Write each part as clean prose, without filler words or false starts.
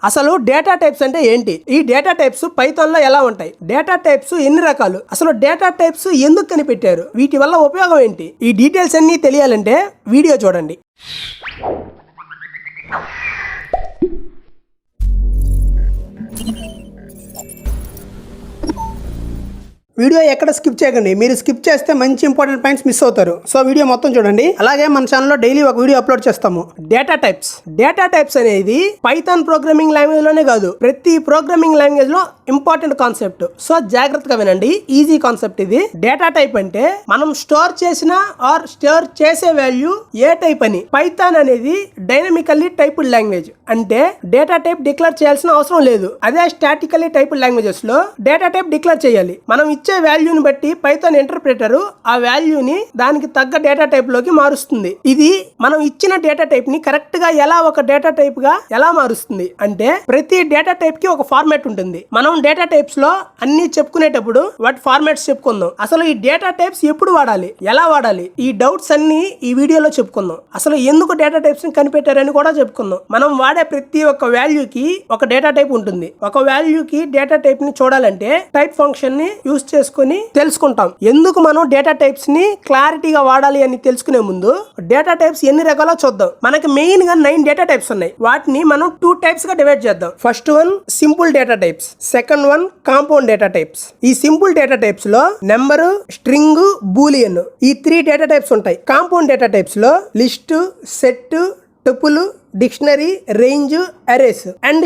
అసలు data types అంటే ఏంటి? ఈ డేటా టైప్స్ పైథాన్ లో ఎలా ఉంటాయి? డేటా టైప్స్ ఎన్ని రకాలు? అసలు డేటా టైప్స్ ఎందుకు కనిపెట్టారు? వీటి వల్ల ఉపయోగం ఏంటి? ఈ డీటెయిల్స్ అన్ని తెలియాలంటే వీడియో చూడండి. వీడియో ఎక్కడ స్కిప్ చేయకండి. మీరు స్కిప్ చేస్తే మంచి ఇంపార్టెంట్ పాయింట్స్ మిస్ అవుతారు. సో వీడియో మొత్తం చూడండి. అలాగే మన ఛానల్లో డైలీ ఒక వీడియో అప్లోడ్ చేస్తాము. డేటా టైప్స్ అనేది పైథాన్ ప్రోగ్రామింగ్ లాంగ్వేజ్ లోనే కాదు, ప్రతి ప్రోగ్రామింగ్ లాంగ్వేజ్ లో ఇంపార్టెంట్ కాన్సెప్ట్. సో జాగ్రత్తగా వినండి, ఈజీ కాన్సెప్ట్ ఇది. డేటా టైప్ అంటే మనం స్టోర్ చేసిన ఆర్ స్టోర్ చేసే వాల్యూ ఏ టైప్ అని. పైథాన్ అనేది డైనమికల్లీ టైప్డ్ లాంగ్వేజ్. అంటే డేటా టైప్ డిక్లేర్ చేయాల్సిన అవసరం లేదు. అదే స్టాటికల్లీ టైప్డ్ లాంగ్వేజెస్ లో డేటా టైప్ డిక్లేర్ చేయాలి. మనం ఇచ్చే వాల్యూని బట్టి పైథాన్ ఇంటర్ప్రిటర్ ఆ వాల్యూని దానికి తగ్గ డేటా టైప్ లోకి మారుస్తుంది. ఇది మనం ఇచ్చిన డేటా టైప్ ని కరెక్ట్ గా ఎలా ఒక డేటా టైప్ గా ఎలా మారుస్తుంది అంటే, ప్రతి డేటా టైప్ కి ఒక ఫార్మాట్ ఉంటుంది. మనం డేటా టైప్స్ లో అన్ని చెప్పుకునేటప్పుడు వాటి ఫార్మాట్స్ చెప్పుకుందాం. అసలు ఈ డేటా టైప్స్ ఎప్పుడు వాడాలి, ఎలా వాడాలి, ఈ డౌట్స్ అన్ని ఈ వీడియోలో చెప్పుకుందాం. అసలు ఎందుకు డేటా టైప్స్ ని కనిపెట్టారని కూడా చెప్పుకుందాం. మనం వాడే ప్రతి ఒక్క వాల్యూకి ఒక డేటా టైప్ ఉంటుంది. ఒక వాల్యూకి డేటా టైప్ ని చూడాలంటే టైప్ ఫంక్షన్ ని యూస్ చేసుకుని తెలుసుకుంటాం. ఎందుకు మనం డేటా టైప్స్ ని క్లారిటీగా వాడాలి అని తెలుసుకునే ముందు డేటా టైప్స్ ఎన్ని రకాలో చూద్దాం. మనకి మెయిన్ గా 9 డేటా టైప్స్ ఉన్నాయి. వాటిని మనం 2 టైప్స్ గా డివైడ్ చేద్దాం. First one simple data types, second one compound data types. ఈ సింపుల్ డేటా టైప్స్ లో నెంబర్, స్ట్రింగ్, బూలియన్ ఈ 3 డేటా టైప్స్ ఉంటాయి. కాంపౌండ్ డేటా టైప్స్ లో list, set, tuple, dictionary, range, arrays and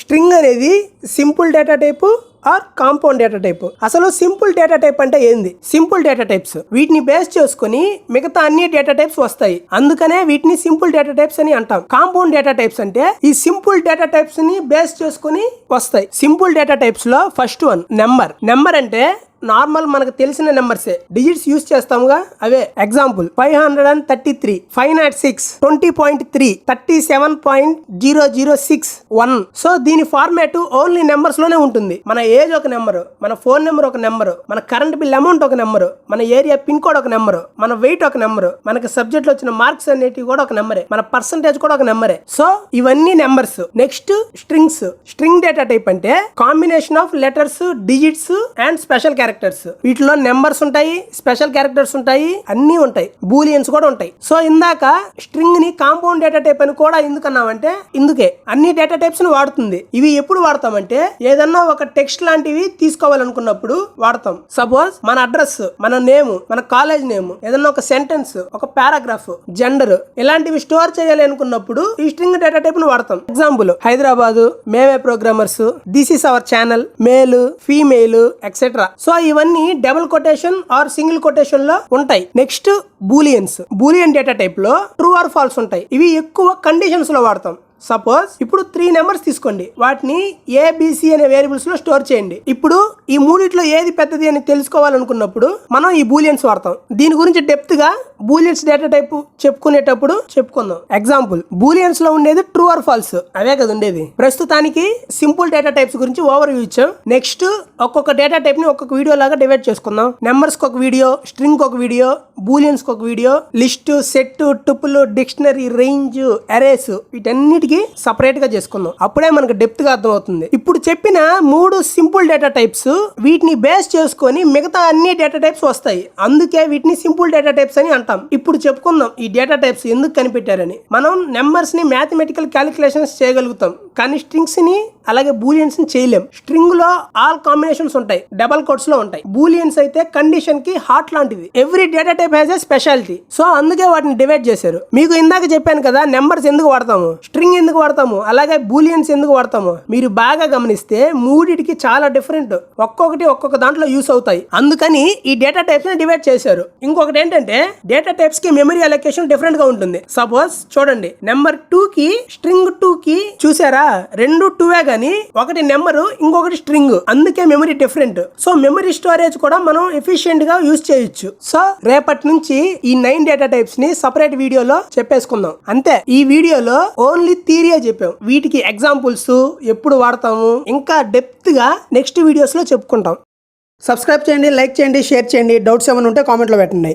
string అనేది simple data type or compound data type. అసలు simple data type అంటే ఏంది? Simple data types వీటిని base చేసుకుని మిగతా అన్ని డేటా టైప్స్ వస్తాయి. అందుకనే వీటిని సింపుల్ డేటా టైప్స్ అని అంటాం. కాంపౌండ్ డేటా టైప్స్ అంటే ఈ సింపుల్ డేటా టైప్స్ ని బేస్ చేసుకుని వస్తాయి. సింపుల్ డేటా టైప్స్ లో ఫస్ట్ వన్ నెంబర్ అంటే నార్మల్ మనకు తెలిసిన నెంబర్సే, డిజిట్స్ యూస్ చేస్తాముగా, అవే. ఎగ్జాంపుల్ 533, 506, 20.3, 37.0061. సో దీని ఫార్మాట్ ఓన్లీ నెంబర్స్ లోనే ఉంటుంది. మన ఏజ్ ఒక నెంబరు, మన ఫోన్ నెంబర్ ఒక నెంబరు, మన కరెంట్ బిల్ అమౌంట్ ఒక నెంబరు, మన ఏరియా పిన్ కోడ్ ఒక నెంబరు, మన వెయిట్ ఒక నెంబరు, మనకి సబ్జెక్ట్ లో వచ్చిన మార్క్స్ అనేటివి కూడా ఒక నెంబరే, మన పర్సంటేజ్ కూడా ఒక నెంబరే. సో ఇవన్నీ numbers. Next string data type అంటే combination of letters, digits and special characters. వీటిలో నెంబర్స్ ఉంటాయి, స్పెషల్ క్యారెక్టర్స్ ఉంటాయి, అన్ని ఉంటాయి, బూలియన్స్ కూడా ఉంటాయి. సో ఇందాక స్ట్రింగ్ ని కాంపౌండ్ డేటా టైప్ అని కూడా ఎందుకన్నామంటే ఇందుకే అన్ని డేటా టైప్స్ ని వాడుతుంది. ఇవి ఎప్పుడు వాడతామంటే ఏదన్నా ఒక టెక్స్ట్ లాంటివి తీసుకోవాలనుకున్నప్పుడు వాడతాం. సపోజ్ మన అడ్రస్, మన నేమ్, మన కాలేజ్ నేమ్, ఏదన్నా ఒక సెంటెన్స్, ఒక పారాగ్రాఫ్, జెండర్ ఇలాంటివి స్టోర్ చేయాలి అనుకున్నప్పుడు ఈ స్ట్రింగ్ డేటా టైప్ ని వాడతాం. ఎగ్జాంపుల్ హైదరాబాద్, మేమే programmers, this is our channel, male, female etcetera. So ఇవన్నీ double quotation or single quotation లో ఉంటాయి. నెక్స్ట్ బూలియన్ డేటా టైప్ లో ట్రూ ఆర్ ఫాల్స్ ఉంటాయి. ఇవి ఎక్కువ కండిషన్స్ లో వాడతాం. సపోజ్ ఇప్పుడు 3 నెంబర్స్ తీసుకోండి, వాటిని ఏబిసి అనే వేరియబుల్స్ లో స్టోర్ చేయండి. ఇప్పుడు ఈ మూడిట్లో ఏది పెద్దది అని తెలుసుకోవాలనుకున్నప్పుడు మనం ఈ బూలియన్స్ వాడతాం. దీని గురించి డెప్త్ గా బూలియన్స్ డేటా టైప్ చెప్పుకునేటప్పుడు చెప్పుకుందాం. ఎగ్జాంపుల్ బూలియన్స్ లో ఉండేది ట్రూ ఆర్ ఫాల్స్, అవే కదా ఉండేది. ప్రస్తుతానికి సింపుల్ డేటా టైప్స్ గురించి ఓవర్ వ్యూ ఇచ్చాం. నెక్స్ట్ ఒక్కొక్క డేటా టైప్ ని ఒక్కొక్క వీడియో లాగా డివైడ్ చేసుకుందాం. నెంబర్స్ కి ఒక వీడియో, స్ట్రింగ్ ఒక వీడియో, బూలియన్స్ కి ఒక video, list, set, tuple, dictionary, range, arrays వీటన్నిటికీ సపరేట్ గా చేసుకుందాం. అప్పుడే మనకు డెప్త్ గా అర్థం అవుతుంది. ఇప్పుడు చెప్పిన 3 సింపుల్ డేటా టైప్స్ వీటిని బేస్ చేసుకొని మిగతా అన్ని డేటా టైప్స్ వస్తాయి. అందుకే వీటిని సింపుల్ డేటా టైప్స్ అని అంటాం. ఇప్పుడు చెప్పుకుందాం ఈ డేటా టైప్స్ ఎందుకు కనిపెట్టారని. మనం నెంబర్స్ ని మ్యాథమెటికల్ క్యాలిక్యులేషన్స్ చేయగలుగుతాం, కానీ స్ట్రింగ్స్ ని అలాగే బూలియన్స్ ని చేయలేం. స్ట్రింగ్ లో ఆల్ కాంబినేషన్స్ ఉంటాయి, డబల్ కోట్స్ లో ఉంటాయి. బూలియన్స్ అయితే కండిషన్ కి హార్ట్ లాంటిది. Every data type has a speciality. So అందుకే వాటిని డివైడ్ చేశారు. మీకు ఇందాక చెప్పాను కదా, నెంబర్స్ ఎందుకు వాడతాము, స్ట్రింగ్ ఎందుకు వాడతాము, అలాగే బూలియన్స్ ఎందుకు వాడతాము. మీరు బాగా గమనిస్తే మూడిటికి చాలా డిఫరెంట్, ఒక్కొక్క దాంట్లో యూస్ అవుతాయి. అందుకని ఈ డేటా టైప్స్ ని డివైడ్ చేశారు. ఇంకొకటి ఏంటంటే డేటా టైప్స్ కి మెమరీ అలొకేషన్ డిఫరెంట్ గా ఉంటుంది. సపోజ్ చూడండి, నెంబర్ 2 కి స్ట్రింగ్ 2 కి చూసారా, 2 2 గానీ ఒకటి నెంబర్ ఇంకొకటి స్ట్రింగ్, అందుకే memory different. So memory storage కూడా మనం ఎఫిషియెంట్ గా యూస్ చేయొచ్చు. సో రేపటి నుంచి ఈ 9 డేటా టైప్స్ ని సపరేట్ వీడియోలో చెప్పేసుకుందాం. అంతే, ఈ వీడియోలో ఓన్లీ థియరీ చెప్పాం. వీటికి ఎగ్జాంపుల్స్ ఎప్పుడు వాడతాము ఇంకా డెప్త్ గా నెక్స్ట్ వీడియోస్ లో చెప్పుకుంటాం. సబ్స్క్రైబ్ చేయండి, లైక్ చేయండి, షేర్ చేయండి. డౌట్స్ ఏమైనా ఉంటే కామెంట్లో పెట్టండి.